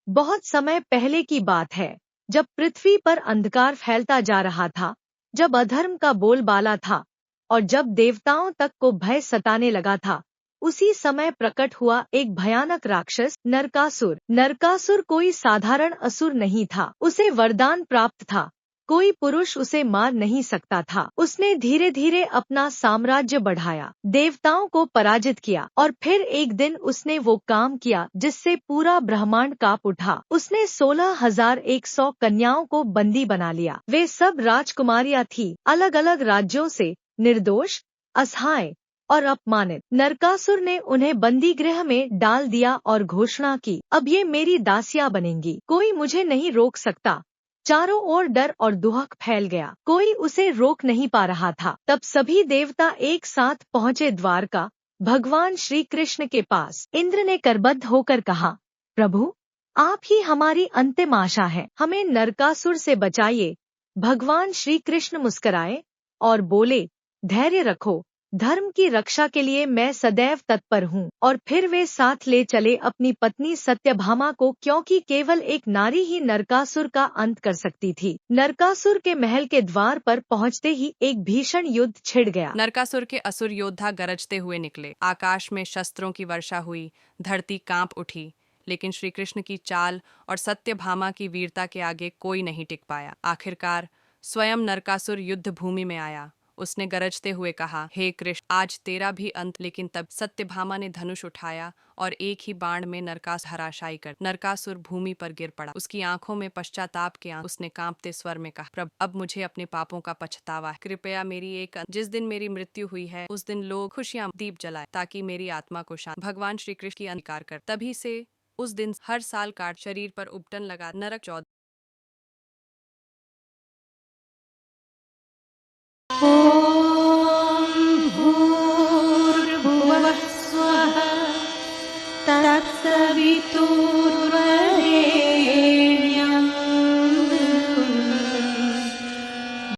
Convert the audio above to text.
बहुत समय पहले की बात है, जब पृथ्वी पर अंधकार फैलता जा रहा था, जब अधर्म का बोलबाला था और जब देवताओं तक को भय सताने लगा था। उसी समय प्रकट हुआ एक भयानक राक्षस नरकासुर। नरकासुर कोई साधारण असुर नहीं था, उसे वरदान प्राप्त था। कोई पुरुष उसे मार नहीं सकता था। उसने धीरे धीरे अपना साम्राज्य बढ़ाया, देवताओं को पराजित किया और फिर एक दिन उसने वो काम किया जिससे पूरा ब्रह्मांड कांप उठा। उसने 16,100 कन्याओं को बंदी बना लिया। वे सब राजकुमारियां थी, अलग अलग राज्यों से, निर्दोष, असहाय और अपमानित। नरकासुर ने उन्हें बंदी गृह में डाल दिया और घोषणा की, अब ये मेरी दासियां बनेंगी, कोई मुझे नहीं रोक सकता। चारों ओर डर और दुहक फैल गया, कोई उसे रोक नहीं पा रहा था। तब सभी देवता एक साथ पहुँचे द्वारका, भगवान श्री कृष्ण के पास। इंद्र ने करबद्ध होकर कहा, प्रभु, आप ही हमारी अंतिम आशा है, हमें नरकासुर से बचाइए। भगवान श्री कृष्ण मुस्कराए और बोले, धैर्य रखो, धर्म की रक्षा के लिए मैं सदैव तत्पर हूँ। और फिर वे साथ ले चले अपनी पत्नी सत्यभामा को, क्योंकि केवल एक नारी ही नरकासुर का अंत कर सकती थी। नरकासुर के महल के द्वार पर पहुँचते ही एक भीषण युद्ध छिड़ गया। नरकासुर के असुर योद्धा गरजते हुए निकले। आकाश में शस्त्रों की वर्षा हुई, धरती कांप उठी, लेकिन श्री कृष्ण की चाल और सत्यभामा की वीरता के आगे कोई नहीं टिक पाया। आखिरकार स्वयं नरकासुर युद्ध भूमि में आया। उसने गरजते हुए कहा, हे कृष्ण, आज तेरा भी अंत। लेकिन तब सत्यभामा ने धनुष उठाया और एक ही बाण में नरकासुर भूमि पर गिर पड़ा। उसकी आंखों में पश्चाताप के आंसू। उसने कांपते स्वर में कहा, प्रभु, अब मुझे अपने पापों का पछतावा है। कृपया मेरी एक जिस दिन मेरी मृत्यु हुई है, उस दिन लोग खुशियां दीप जलाए, ताकि मेरी आत्मा को शांति। भगवान श्री कृष्ण की अंगीकार कर। तभी से उस दिन हर साल काट शरीर पर उपटन लगा। नरक 14।